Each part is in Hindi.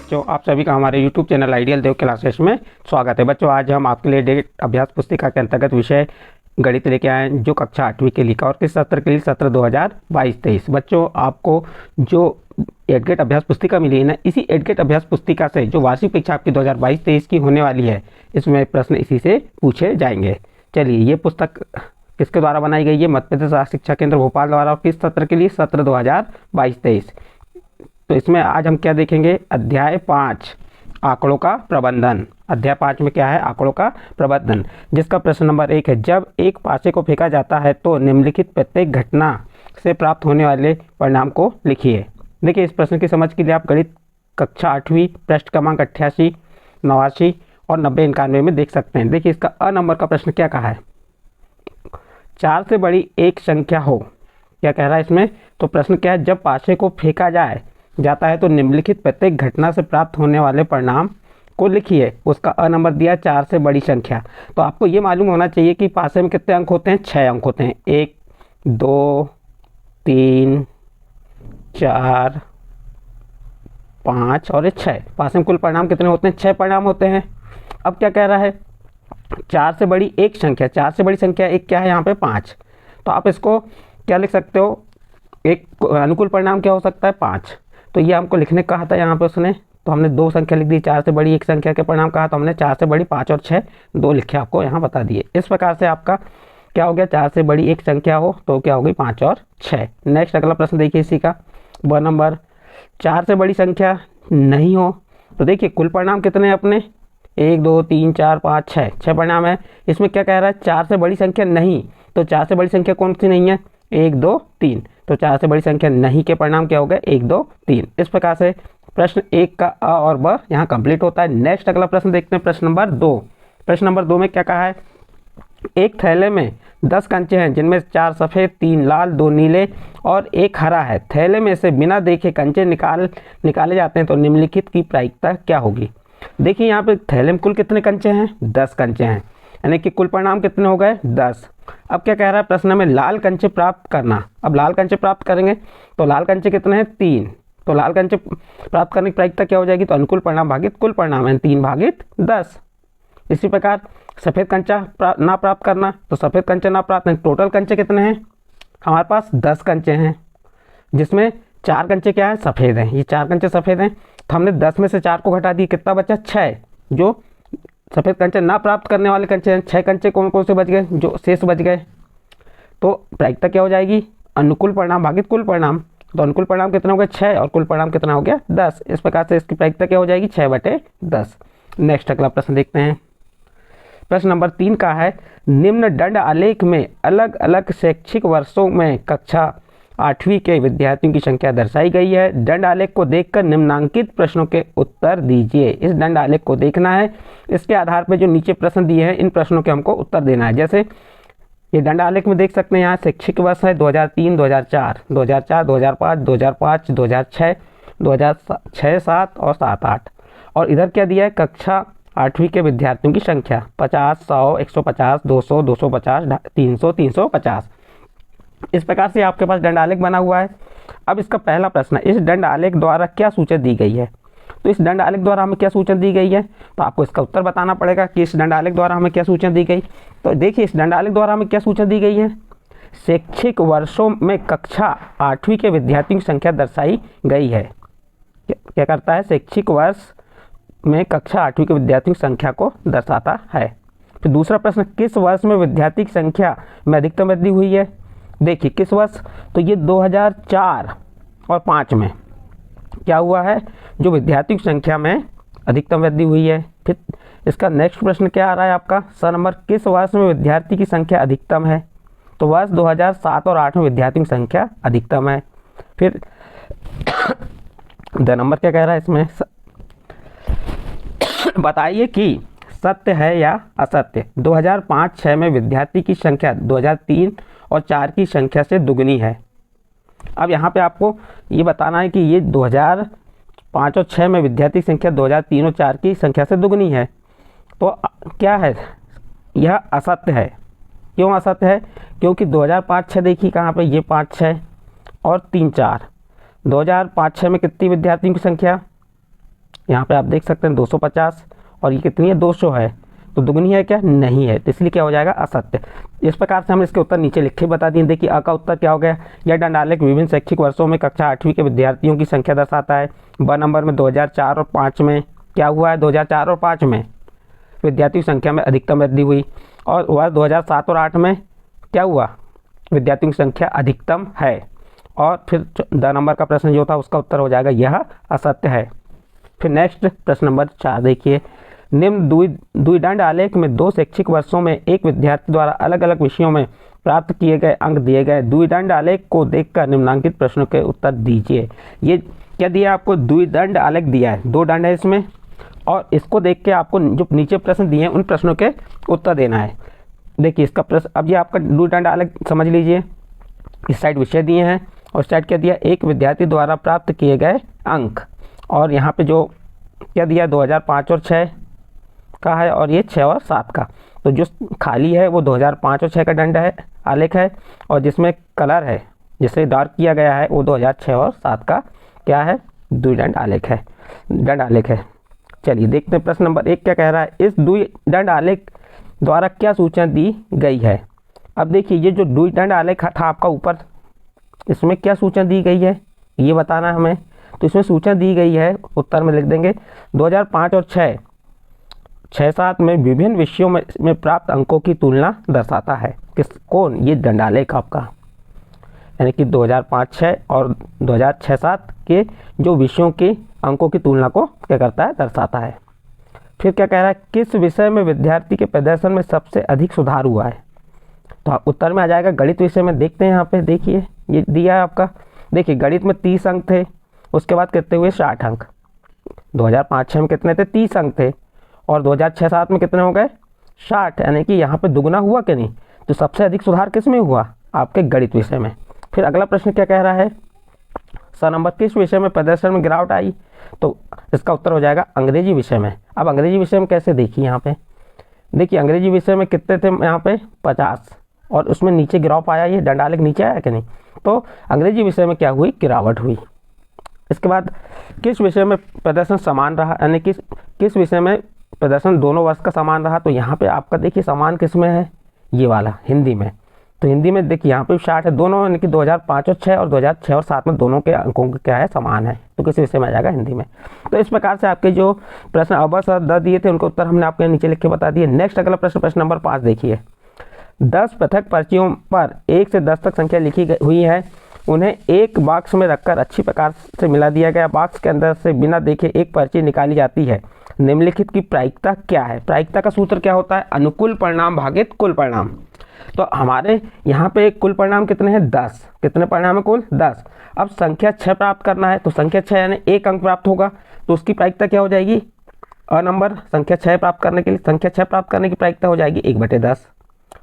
बच्चों, आप सभी का हमारे YouTube चैनल आइडियल देव क्लासेस में स्वागत है। बच्चों, आज हम आपके लिए डेट अभ्यास पुस्तिका के अंतर्गत विषय गणित लेके आए हैं, जो कक्षा 8वीं के लिए का और किस सत्र के लिए, सत्र 2022-23। बच्चों, आपको जो एडगेट अभ्यास पुस्तिका मिली है ना, इसी एडगेट अभ्यास पुस्तिका से जो वार्षिक परीक्षा आपकी 2022-23 की होने वाली है, इसमें प्रश्न इसी से पूछे जाएंगे। चलिए, ये पुस्तक किसके द्वारा बनाई गई है? मध्य प्रदेश राज्य शिक्षा केंद्र भोपाल द्वारा। और किस सत्र के लिए? सत्र 2022-23। तो इसमें आज हम क्या देखेंगे? अध्याय 5 आंकड़ों का प्रबंधन। अध्याय 5 में क्या है? आंकड़ों का प्रबंधन, जिसका प्रश्न नंबर 1 है, जब एक पासे को फेंका जाता है तो निम्नलिखित प्रत्येक घटना से प्राप्त होने वाले परिणाम को लिखिए। देखिए, इस प्रश्न की समझ के लिए आप गणित कक्षा 8वीं पृष्ठ क्रमांक 88, 89 और 90, 91 में देख सकते हैं। देखिए, इसका अ नंबर का प्रश्न क्या कहा है? 4 से बड़ी एक संख्या हो। क्या कह रहा है इसमें? तो प्रश्न क्या है? जब पासे को फेंका जाता है तो निम्नलिखित प्रत्येक घटना से प्राप्त होने वाले परिणाम को लिखिए। उसका अ नंबर दिया 4 से बड़ी संख्या। तो आपको ये मालूम होना चाहिए कि पासे में कितने अंक होते हैं? 6 अंक होते हैं। 1, 2, 3, 4, 5 और 6। पासे में कुल परिणाम कितने होते हैं? 6 परिणाम होते हैं। अब क्या कह रहा है? 4 से बड़ी एक संख्या। 4 से बड़ी संख्या एक क्या है यहाँ पे? 5। तो आप इसको क्या लिख सकते हो? एक अनुकूल परिणाम क्या हो सकता है? 5। तो ये हमको लिखने कहा था यहाँ पे उसने, तो हमने 2 संख्या लिख दी। 4 से बड़ी एक संख्या के परिणाम कहा तो हमने 4 से बड़ी 5 और 6 2 लिखे, आपको यहाँ बता दिए। इस प्रकार से आपका क्या हो गया? 4 से बड़ी एक संख्या हो तो क्या होगी? 5 और 6। नेक्स्ट अगला प्रश्न देखिए इसी का, ब नंबर। 4 से बड़ी संख्या नहीं हो तो देखिए कुल परिणाम कितने हैं अपने? 1, 2, 3, 4, 5, 6 परिणाम है। इसमें क्या कह रहा है? 4 से बड़ी संख्या नहीं। तो 4 से बड़ी संख्या कौन सी नहीं है? 1, 2, 3। तो 4 से बड़ी संख्या नहीं के परिणाम क्या हो गए? 1, 2, 3। इस प्रकार से प्रश्न 1 का अ और ब यहाँ कंप्लीट होता है। नेक्स्ट अगला प्रश्न देखते हैं, प्रश्न नंबर 2। प्रश्न नंबर 2 में क्या कहा है? एक थैले में 10 कंचे हैं, जिनमें 4 सफ़ेद, 3 लाल, 2 नीले और 1 हरा है। थैले में से बिना देखे कंचे निकाले जाते हैं तो निम्नलिखित की प्रायिकता क्या होगी? देखिए, यहाँ पे थैले में कुल कितने कंचे हैं? 10 कंचे हैं, यानी कि कुल परिणाम कितने हो गए? 10। अब क्या कह रहा है प्रश्न में? लाल कंचे प्राप्त करना। अब लाल कंचे प्राप्त करेंगे तो लाल कंचे कितने हैं? 3। तो लाल कंचे प्राप्त करने की प्रायिकता क्या हो जाएगी? तो अनुकूल परिणाम भागित कुल परिणाम है, 3/10। इसी प्रकार सफ़ेद कंचा ना प्राप्त करना, तो सफ़ेद कंचे ना प्राप्त, टोटल कंचे कितने हैं हमारे पास? 10 कंचे हैं, जिसमें 4 कंचे क्या है? सफ़ेद हैं। ये 4 कंचे सफ़ेद हैं, तो हमने 10 में से 4 को घटा दिए, कितना बचा? 6। जो सफ़ेद कंचे ना प्राप्त करने वाले कंचे हैं, 6 कंचे कौन कौन से बच गए? जो शेष बच गए। तो प्रायिकता क्या हो जाएगी? अनुकूल परिणाम भागित कुल परिणाम। तो अनुकूल परिणाम कितना हो गया? 6 और कुल परिणाम कितना हो गया? 10। इस प्रकार से इसकी प्रायिकता क्या हो जाएगी? 6/10। नेक्स्ट अगला प्रश्न देखते हैं। प्रश्न नंबर 3 का है, निम्न दंड आलेख में अलग अलग शैक्षिक वर्षों में कक्षा 8वीं के विद्यार्थियों की संख्या दर्शाई गई है। दंड आलेख को देखकर निम्नांकित प्रश्नों के उत्तर दीजिए। इस दंड आलेख को देखना है, इसके आधार पर जो नीचे प्रश्न दिए हैं, इन प्रश्नों के हमको उत्तर देना है। जैसे ये दंड आलेख में देख सकते हैं, यहाँ शैक्षिक वर्ष है 2003, 2004, 2004, 2005, 2005, 2006, 2006, 7 और 7, 8। और इधर क्या दिया है? कक्षा 8वीं के विद्यार्थियों की संख्या 50, 100, 150, 200, 250, 300, 350। इस प्रकार से आपके पास दंड आलेख बना हुआ है। अब इसका पहला प्रश्न है, इस दंड आलेख द्वारा क्या सूचना दी गई है? तो इस दंड आलेख द्वारा हमें क्या सूचना दी गई है? तो आपको इसका उत्तर बताना पड़ेगा कि इस दंड आलेख द्वारा हमें क्या सूचना दी गई। तो देखिए, इस दंड आलेख द्वारा हमें क्या सूचना दी गई है? शैक्षिक वर्षों में कक्षा 8वीं के विद्यार्थियों की संख्या दर्शाई गई है। क्या करता है? शैक्षिक वर्ष में कक्षा 8वीं के विद्यार्थियों की संख्या को दर्शाता है। फिर दूसरा प्रश्न, किस वर्ष में विद्यार्थी की संख्या में अधिकतम वृद्धि हुई है? देखिए, किस वर्ष? तो ये 2004 और 5 में क्या हुआ है? जो विद्यार्थियों की संख्या में अधिकतम वृद्धि हुई है। फिर इसका नेक्स्ट प्रश्न क्या आ रहा है आपका? स नंबर, किस वर्ष में विद्यार्थी की संख्या अधिकतम है? तो वर्ष 2007 और 8 में विद्यार्थियों की संख्या अधिकतम है। फिर द नंबर क्या कह रहा है इसमें? बताइए कि सत्य है या असत्य। 2005-6 में विद्यार्थी की संख्या 2003 और 4 की संख्या से दुगनी है। अब यहाँ पे आपको ये बताना है कि ये 2005 और 6 में विद्यार्थी की संख्या 2003 और 4 की संख्या से दुगनी है। तो क्या है? यह असत्य है। क्यों असत्य है? क्योंकि 2005-6 देखिए कहाँ पे, ये 5-6 और 3-4। 2005-6 में कितनी विद्यार्थियों की संख्या? यहाँ पे आप देख सकते हैं 250 और ये कितनी है 200 है, तो दुगनी है क्या, नहीं है, तो इसलिए क्या हो जाएगा असत्य। इस प्रकार से हम इसके उत्तर नीचे लिख के बता दिए। देखिए अ का उत्तर क्या हो गया, यह दंडालेख विभिन्न शैक्षिक वर्षों में कक्षा 8वीं के विद्यार्थियों की संख्या दर्शाता है। ब नंबर में 2004 और 5 में क्या हुआ है, 2004 और 5 में विद्यार्थियों की संख्या में अधिकतम वृद्धि हुई, और वह 2007 और 8 में क्या हुआ, विद्यार्थियों की संख्या अधिकतम है। और फिर द नंबर का प्रश्न जो था उसका उत्तर हो जाएगा यह असत्य है। फिर नेक्स्ट प्रश्न नंबर 4 देखिए, निम्न द्विदंड आलेख में 2 शैक्षिक वर्षों में एक विद्यार्थी द्वारा अलग अलग विषयों में प्राप्त किए गए अंक दिए गए। द्विदंड आलेख को देखकर निम्नांकित प्रश्नों के उत्तर दीजिए। ये क्या दिया आपको, द्विदंड आलेख दिया है, 2 दंड है इसमें, और इसको देख के आपको जो नीचे प्रश्न दिए हैं उन प्रश्नों के उत्तर देना है। देखिए इसका प्रश्न, अब ये आपका द्विदंड आलेख समझ लीजिए, इस साइड विषय दिए हैं और इस साइड क्या दिया, एक विद्यार्थी द्वारा प्राप्त किए गए अंक, और यहाँ पे जो क्या दिया 2005 और 6 का है, और ये 6 और 7 का। तो जो खाली है वो 2005 और 6 का दंड है आलेख है, और जिसमें कलर है जिसे डार्क किया गया है वो 2006 और 7 का क्या है, द्विदंड आलेख है, दंड आलेख है। चलिए देखते हैं प्रश्न नंबर 1 क्या कह रहा है, इस द्विदंड आलेख द्वारा क्या सूचना दी गई है। अब देखिए ये जो द्विदंड आलेख था आपका ऊपर, इसमें क्या सूचना दी गई है ये बताना हमें। तो इसमें सूचना दी गई है, उत्तर में लिख देंगे 2005 और 6-7 में विभिन्न विषयों में प्राप्त अंकों की तुलना दर्शाता है। कौन, ये दंडालेख आपका, यानी कि 2005-6 और 2006-7 के जो विषयों के अंकों की तुलना को क्या करता है, दर्शाता है। फिर क्या कह रहा है, किस विषय में विद्यार्थी के प्रदर्शन में सबसे अधिक सुधार हुआ है। तो उत्तर में आ जाएगा गणित विषय में। देखते हैं यहाँ पे, देखिए ये दिया है आपका, देखिए गणित में 30 अंक थे, उसके बाद कितने हुए 60 अंक। 2005-6 में कितने थे, 30 अंक थे, और 2006-7 में कितने हो गए 60, यानी कि यहाँ पे दुगना हुआ कि नहीं। तो सबसे अधिक सुधार किस में हुआ, आपके गणित विषय में। फिर अगला प्रश्न क्या कह रहा है, स नंबर किस विषय में प्रदर्शन में गिरावट आई। तो इसका उत्तर हो जाएगा अंग्रेजी विषय में। अब अंग्रेजी विषय में कैसे, देखिए यहाँ पे, देखिए अंग्रेजी विषय में कितने थे यहाँ पे 50, और उसमें नीचे गिराव पाया, ये दंडालेख नीचे आया कि नहीं। तो अंग्रेजी विषय में क्या हुई, गिरावट हुई। इसके बाद किस विषय में प्रदर्शन समान रहा, यानी किस विषय में प्रदर्शन दोनों वर्ष का समान रहा। तो यहाँ पे आपका देखिए समान किस में है, ये वाला हिंदी में। तो हिंदी में देखिए यहाँ पे 60 है दोनों, यानी कि 2005 और 6 और 2006 और 7 में दोनों के अंकों का क्या है, समान है। तो किस विषय में आ जाएगा, हिंदी में। तो इस प्रकार से आपके जो प्रश्न अब द दिए थे उनके उत्तर हमने आपके नीचे लिख के बता दिए। नेक्स्ट अगला प्रश्न, प्रश्न नंबर 5 देखिए, 10 पृथक पर्चियों पर 1 से 10 तक संख्या लिखी हुई है, उन्हें एक बॉक्स में रखकर अच्छी प्रकार से मिला दिया गया। बॉक्स के अंदर से बिना देखे एक पर्ची निकाली जाती है, निम्नलिखित की प्रायिकता क्या है। प्रायिकता का सूत्र क्या होता है, अनुकूल परिणाम भागित कुल परिणाम। तो हमारे यहाँ पे कुल परिणाम कितने हैं, 10। कितने परिणाम है कुल, 10। अब संख्या 6 प्राप्त करना है, तो संख्या 6 यानी 1 अंक प्राप्त होगा, तो उसकी प्रायिकता क्या हो जाएगी, अ नंबर संख्या 6 प्राप्त करने के लिए संख्या 6 प्राप्त करने की प्रायिकता हो जाएगी 1/10।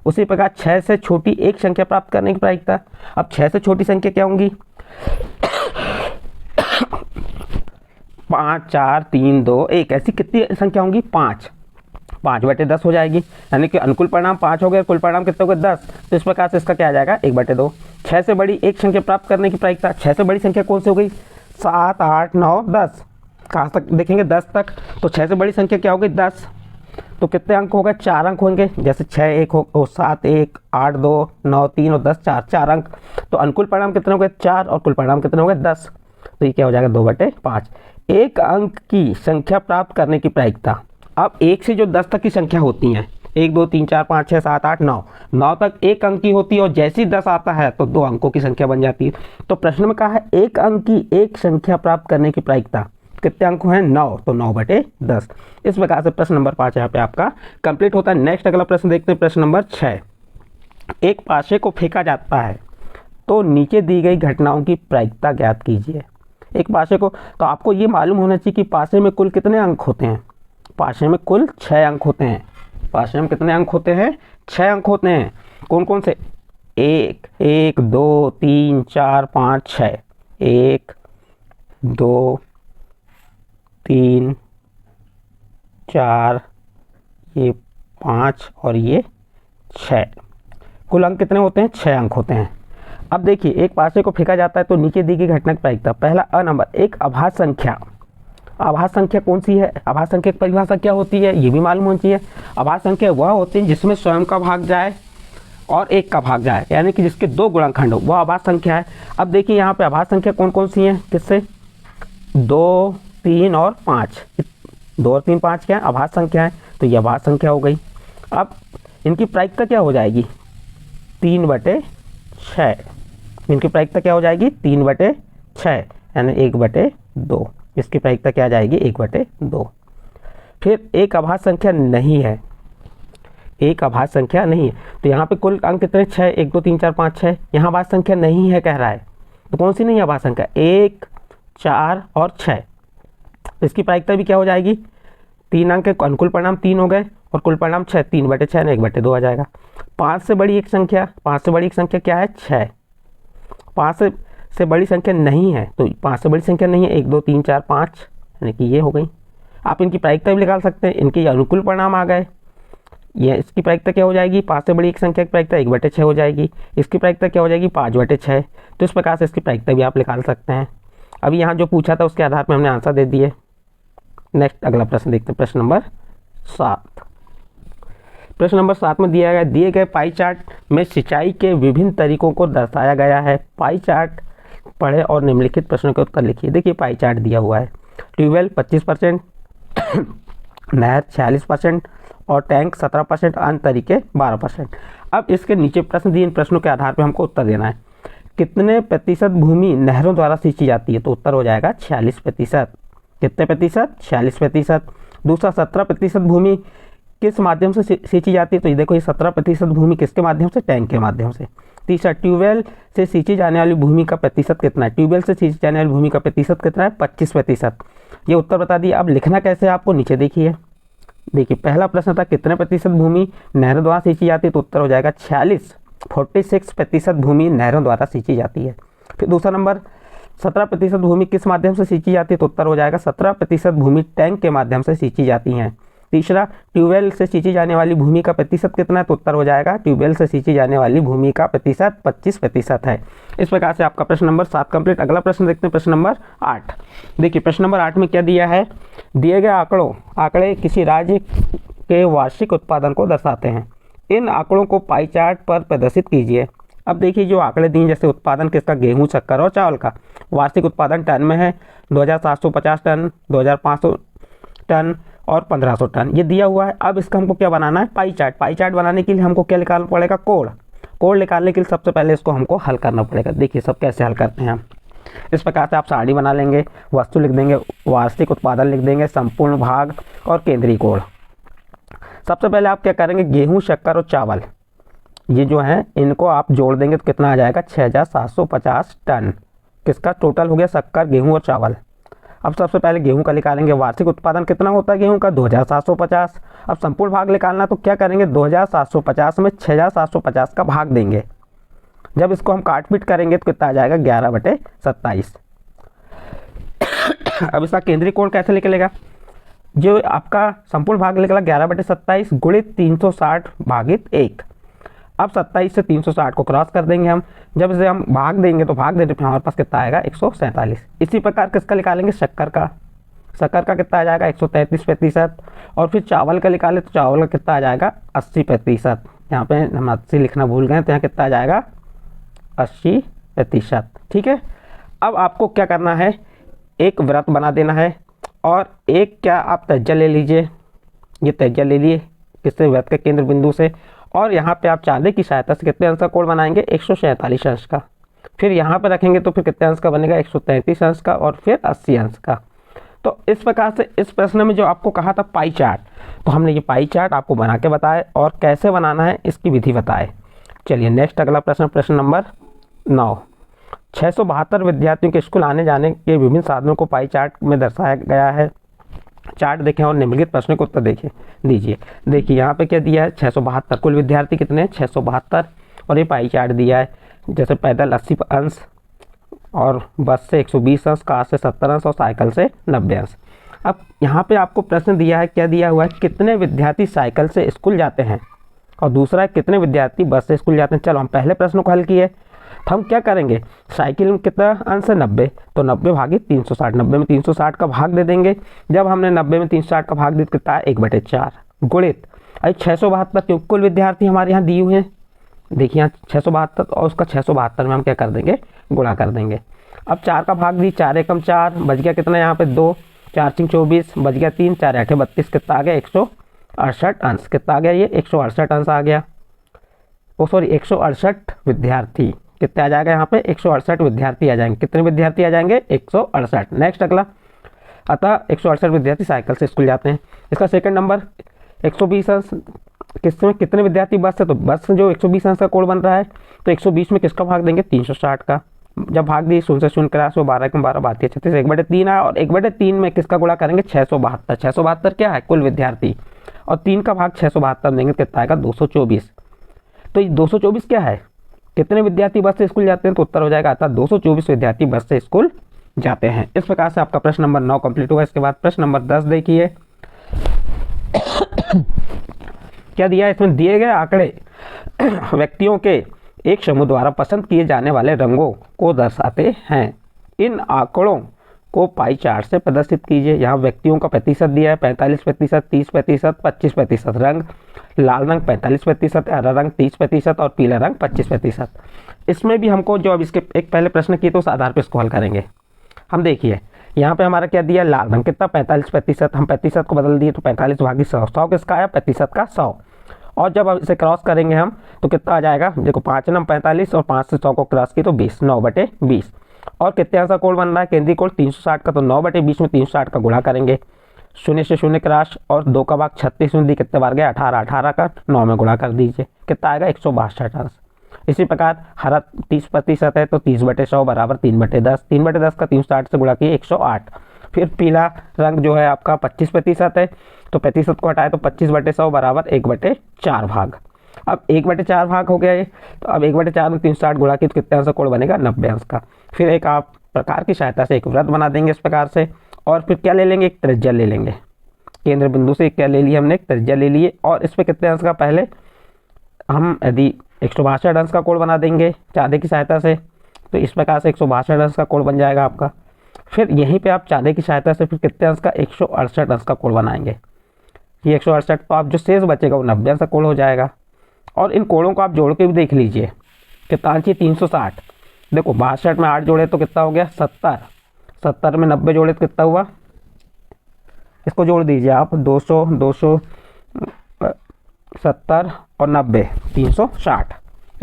उसी प्रकार 6 से छोटी एक संख्या प्राप्त करने की प्रायिकता, अब 6 से छोटी संख्या क्या होंगी 5, 4, 3, 2, 1, ऐसी कितनी संख्या होंगी 5/10 हो जाएगी, यानी कि अनुकूल परिणाम 5 हो गए, कुल परिणाम कितने हो गए 10। तो इस प्रकार से इसका क्या आ जाएगा 1/2। 6 से बड़ी एक संख्या प्राप्त करने की प्रायिकता, 6 से बड़ी संख्या कौन सी हो गई 7, 8, 9, 10, कहाँ तक देखेंगे 10 तक। तो 6 से बड़ी संख्या क्या हो गई 10, तो कितने अंक हो गए 4 अंक होंगे, जैसे 6 1 हो 7 1, 8 2, 9 3 और 10 4 अंक। तो अनुकूल परिणाम कितने हो गए 4 और कुल परिणाम कितने हो गए 10। तो ये क्या हो जाएगा 2/5। एक अंक की संख्या प्राप्त करने की प्रायिकता, अब 1 से जो 10 तक की संख्या होती हैं 1 2 3 4 5 6 7 8 9 तक 1 अंक की होती है, और जैसे ही 10 आता है तो 2 अंकों की संख्या बन जाती है। तो प्रश्न में कहा है एक अंक की एक संख्या प्राप्त करने की प्रायिकता, कितने अंक हैं 9, तो 9/10। इस प्रकार से प्रश्न नंबर 5 यहाँ पे आपका कंप्लीट होता है। नेक्स्ट अगला प्रश्न देखते हैं, प्रश्न नंबर 6। एक पासे को फेंका जाता है तो नीचे दी गई घटनाओं की प्रायिकता ज्ञात कीजिए। एक पासे को, तो आपको ये मालूम होना चाहिए कि पासे में कुल कितने अंक होते हैं। पासे में कुल 6 अंक होते हैं। पासे में कितने अंक होते हैं 6 अंक होते हैं। कौन कौन से, 1 1 2 3 4 5 6, 1 2 3 4, ये 5 और ये 6, कुल अंक कितने होते हैं 6 अंक होते हैं। अब देखिए एक पासे को फेंका जाता है तो नीचे दी गई घटना की प्रायिकता, पहला अ नंबर, एक अभाज्य संख्या आभास संख्या कौन सी है, आभास संख्या की परिभाषा क्या होती है ये भी मालूम होनी चाहिए। आभास संख्या वह होती है जिसमें स्वयं का भाग जाए और एक का भाग जाए, यानी कि जिसके दो गुणनखंड हो, वह आभास संख्या है। अब देखिए यहाँ पे आभास संख्या कौन कौन सी हैं, किससे, 2, 3 और 5। 2 और 3 5 क्या है, आभास संख्या है, तो ये आभास संख्या हो गई। अब इनकी प्रायिकता क्या हो जाएगी, 3/6। इनकी प्रायिकता क्या हो जाएगी, 3/6, यानी 1/2। इसकी प्रायिकता क्या आ जाएगी, 1/2। फिर एक आभास संख्या नहीं है, एक आभास संख्या नहीं है, तो यहाँ पे कुल अंक कितने, 6, 1 2 3 4 5 6। यहाँ आभास संख्या नहीं है कह रहा है, तो कौन सी नहीं है आभास संख्या, 1 4 और 6। तो इसकी प्रायिकता भी क्या हो जाएगी, 3 अंक के अनुकूल परिणाम 3 हो गए और कुल परिणाम 6, 3/6 ने 1/2 आ जाएगा। 5 से बड़ी एक संख्या, 5 से बड़ी एक संख्या क्या है, 6। 5 से बड़ी संख्या नहीं है, तो 5 से बड़ी संख्या नहीं है, 1 2 3 4 5, यानी कि ये हो गई। आप इनकी प्रायिकता भी निकाल सकते हैं, इनके अनुकूल परिणाम आ गए। ये इसकी प्रायिकता क्या हो जाएगी, 5 से बड़ी एक संख्या की प्रायिकता 1/6 हो जाएगी। इसकी प्रायिकता क्या हो जाएगी, 5/6। तो इस प्रकार से इसकी प्रायिकता भी आप निकाल सकते हैं। अभी यहाँ जो पूछा था उसके आधार पर हमने आंसर दे दिए। नेक्स्ट अगला प्रश्न देखते हैं, प्रश्न नंबर 7। प्रश्न नंबर 7 में दिए गए पाई चार्ट में सिंचाई के विभिन्न तरीकों को दर्शाया गया है। पाई चार्ट पढ़े और निम्नलिखित प्रश्नों के उत्तर लिखिए। देखिए पाई चार्ट दिया हुआ है, ट्यूबवेल 25%, नहर 46% और टैंक 17%, अन्य तरीके 12%। अब इसके नीचे प्रश्न दिए, इन प्रश्नों के आधार पर हमको उत्तर देना है। कितने प्रतिशत भूमि नहरों द्वारा सींची जाती है, तो उत्तर हो जाएगा 46%। कितने प्रतिशत, 46%। दूसरा 17% भूमि किस माध्यम से सींची जाती है, तो ये देखो ये 17% भूमि किसके माध्यम से, टैंक के माध्यम से। तीसरा ट्यूबवेल से सींची जाने वाली भूमि का प्रतिशत कितना है, ट्यूबवेल से सींची जाने वाली भूमि का प्रतिशत कितना है, 25%। ये उत्तर बता दिए। अब लिखना कैसे है आपको, नीचे देखिए। देखिए पहला प्रश्न था कितने प्रतिशत भूमि नहरों द्वारा सींची जाती है, तो उत्तर हो जाएगा 46% भूमि नहरों द्वारा सींची जाती है। फिर दूसरा नंबर 17% भूमि किस माध्यम से सींची जाती है, तो उत्तर हो जाएगा 17% भूमि टैंक के माध्यम से सींची जाती हैं। तीसरा ट्यूबवेल से सींची जाने वाली भूमि का प्रतिशत कितना है, तो उत्तर हो जाएगा ट्यूबवेल से सींची जाने वाली भूमि का प्रतिशत 25% है। इस प्रकार से आपका प्रश्न नंबर 7 कंप्लीट। अगला प्रश्न देखते हैं, प्रश्न नंबर 8। देखिए प्रश्न नंबर 8 में क्या दिया है, दिए गए आंकड़े किसी राज्य के वार्षिक उत्पादन को दर्शाते हैं। इन आंकड़ों को पाई चार्ट पर प्रदर्शित कीजिए। अब देखिए जो आंकड़े दिए, जैसे उत्पादन किसका, गेहूं, शक्कर और चावल का। वार्षिक उत्पादन टन में है, 2750 टन, 2500 टन और 1500 टन, ये दिया हुआ है। अब इसका हमको क्या बनाना है, पाई चार्ट। पाई चार्ट बनाने के लिए हमको क्या निकालना पड़ेगा, कोण निकालने के लिए सबसे पहले इसको हमको हल करना पड़ेगा। देखिए सब कैसे हल करते हैं हम। इस प्रकार से आप सारणी बना लेंगे, वस्तु लिख देंगे, वार्षिक उत्पादन लिख देंगे, संपूर्ण भाग और केंद्रीय कोण। सबसे पहले आप क्या करेंगे, गेहूं, शक्कर और चावल ये जो है इनको आप जोड़ देंगे तो कितना आ जाएगा, 6750 टन। किसका टोटल हो गया, शक्कर, गेहूं और चावल। अब सबसे पहले गेहूं का निकालेंगे, वार्षिक उत्पादन कितना होता है गेहूं का, 2750। अब संपूर्ण भाग निकालना, तो क्या करेंगे, 2750 में 6750 का भाग देंगे। जब इसको हम काट पीट करेंगे तो कितना आ जाएगा, 11/27। अब इसका केंद्रीय कोण कैसे निकलेगा, जो आपका संपूर्ण भाग निकला 11/27 गुणित 360 भागित 1। अब 27 से 360 को क्रॉस कर देंगे हम। जब इसे हम भाग देंगे तो भाग देने पर हमारे पास कितना आएगा, 147। इसी प्रकार किसका निकालेंगे, शक्कर का। शक्कर का कितना आ जाएगा, 133%। और फिर चावल का निकाले तो चावल का कितना आ जाएगा, 80%। यहाँ पे हम 80 लिखना भूल गए, तो यहाँ कितना आ जाएगा, 80%। ठीक है। अब आपको क्या करना है, एक वृत्त बना देना है और एक क्या आप त्रिज्या ले लीजिए। ये त्रिज्या ले लिए किससे, वृत्त के केंद्र बिंदु से। और यहाँ पे आप चांदे की सहायता से कितने अंश का कोण बनाएंगे, 147 अंश का। फिर यहाँ पे रखेंगे तो फिर कितने अंश का बनेगा, 133 अंश का और फिर 80 अंश का। तो इस प्रकार से इस प्रश्न में जो आपको कहा था पाई चार्ट, तो हमने ये पाई चार्ट आपको बना के बताए और कैसे बनाना है इसकी विधि बताए। चलिए नेक्स्ट अगला प्रश्न, प्रश्न नंबर 9। 672 विद्यार्थियों के स्कूल आने जाने के विभिन्न साधनों को पाई चार्ट में दर्शाया गया है। चार्ट देखें और निम्नलिखित प्रश्न को उत्तर दीजिए। देखिए यहाँ पे क्या दिया है, 672 कुल विद्यार्थी कितने हैं, 672। और ये पाई चार्ट दिया है, जैसे पैदल 80 अंश और बस से 120 अंश, कार से 70 अंश और साइकिल से 90 अंश। अब यहाँ पे आपको प्रश्न दिया है, क्या दिया हुआ है, कितने विद्यार्थी साइकिल से स्कूल जाते हैं और दूसरा है कितने विद्यार्थी बस से स्कूल जाते हैं। चलो हम पहले प्रश्न को हल किए, तो हम क्या करेंगे, साइकिल में कितना अंश है 90, तो 90 भागी 360, 90 में 360 का भाग दे देंगे। जब हमने 90 में 360 का भाग दे कितना है 1/4 गुणित 672, क्योंकि कुल विद्यार्थी हमारे यहाँ दिए हुए हैं, देखिए यहाँ 672 और उसका 672 में हम क्या कर देंगे, गुणा कर देंगे। अब 4 का भाग दी, 4 एकम 4, बच गया कितना यहाँ पे 2, 4 × 24, बच गया 3, 4 × 8 = 32, कितना आ गया 168 अंश, कितना आ गया ये 168 अंश आ गया। ओ सॉरी 168 विद्यार्थी, कितने आ जाएगा यहाँ पे 168 विद्यार्थी आ जाएंगे। कितने विद्यार्थी आ जाएंगे 168। नेक्स्ट अगला, अतः 168 विद्यार्थी साइकिल से स्कूल जाते हैं। इसका सेकंड नंबर 120 अंश, किसमें कितने विद्यार्थी बस है, तो बस जो 120 अंश का कोड बन रहा है, तो 120 में किसका भाग देंगे 360 का। जब भाग दी 0 से 0 क्रॉस, 12 × 12 32 36, 1/3 आया, और 1/3 में किसका गुणा करेंगे 672। 672 क्या है कुल विद्यार्थी, और 3 का भाग 672 देंगे, कितना आएगा 224। तो ये 224 क्या है, कितने विद्यार्थी बस से स्कूल जाते हैं, तो उत्तर हो जाएगा अतः 224 विद्यार्थी बस से स्कूल जाते हैं। इस प्रकार से आपका प्रश्न नंबर 9 कंप्लीट हुआ। इसके बाद प्रश्न नंबर 10 देखिए क्या दिया है इसमें, दिए गए आंकड़े व्यक्तियों के एक समूह द्वारा पसंद किए जाने वाले रंगों को दर्शाते हैं। इन आंकड़ों को पाई चार्ट से प्रदर्शित कीजिए। यहाँ व्यक्तियों का प्रतिशत दिया है 45%, 30%, 25%। रंग, लाल रंग 45%, हरा रंग 30% और पीला रंग 25%। इसमें भी हमको जो अब इसके एक पहले प्रश्न किए तो उस आधार पर इसको हल करेंगे। हम देखिए यहाँ पे हमारा क्या दिया, लाल रंग कितना 45%, हम 35 को बदल दिए तो 45 भागी 100, 100 किसका आया प्रतिशत का 100। और जब अब इसे क्रॉस करेंगे हम तो कितना आ जाएगा, देखो 5 × 45 और 5 से 100 को क्रॉस की तो 20, 9/20। और कितने अंश का कोड बन रहा है केंद्रीय कोड 360 का, तो 9/20 में 360 का गुणा करेंगे, 0 से 0 क्रॉस, और 2 का भाग 36 में दी, कितने बार गया 18, 18 का 9 में गुणा कर दीजिए, कितना आएगा 162 अंश। इसी प्रकार हरा 30% है तो 30/100 बराबर 3/10, 3/10 का 360 से गुणा किए 108। फिर पीला रंग जो है आपका 25% है, तो 35 को हटाए तो 25/100 बराबर 1/4 भाग। अब 1/4 भाग हो गया ये, तो अब 1/4 में 360 गुणा की तो कितने अंश का कोड बनेगा 90 अंश का। फिर एक आप प्रकार की सहायता से एक वृत्त बना देंगे इस प्रकार से, और फिर क्या ले लेंगे, एक त्रिज्या ले लेंगे। केंद्र बिंदु से क्या ले लिया हमने, एक त्रिज्या ले लिए, और इस पर कितने अंश का, पहले हम यदि 162 अंश का कोड बना देंगे चाँदी की सहायता से, तो इस प्रकार से 162 अंश का कोड बन जाएगा आपका। फिर यहीं पे आप चाँदी की सहायता से फिर कितने अंश का 168 अंश का कोड बनाएंगे। ये 168, तो आप जो शेष बचेगा वो 90 अंश का कोड हो जाएगा। और इन कोड़ों को आप जोड़ के भी देख लीजिए, कितना अंश 360, देखो 62 में 8 जोड़े तो कितना हो गया 70, 70 में 90 जोड़े तो कितना हुआ, इसको जोड़ दीजिए आप 200, 270 और 90, 360।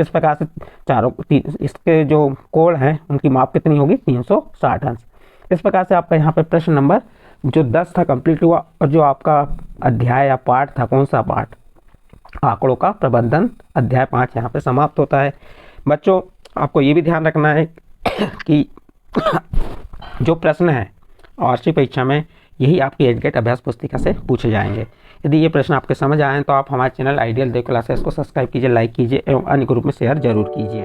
इस प्रकार से चारों इसके जो कोण हैं उनकी माप कितनी होगी 360 अंश। इस प्रकार से आपका यहाँ पे प्रश्न नंबर जो 10 था कंप्लीट हुआ। और जो आपका अध्याय या पाठ था, कौन सा पाठ, आंकड़ों का प्रबंधन, अध्याय 5 यहाँ पे समाप्त होता है। बच्चों आपको ये भी ध्यान रखना है कि जो प्रश्न है वार्षिक परीक्षा में यही आपकी एडगेट अभ्यास पुस्तिका से पूछे जाएंगे। यदि ये प्रश्न आपके समझ आए तो आप हमारे चैनल आइडियल देव क्लासेस को सब्सक्राइब कीजिए, लाइक कीजिए एवं अन्य ग्रुप में शेयर जरूर कीजिए।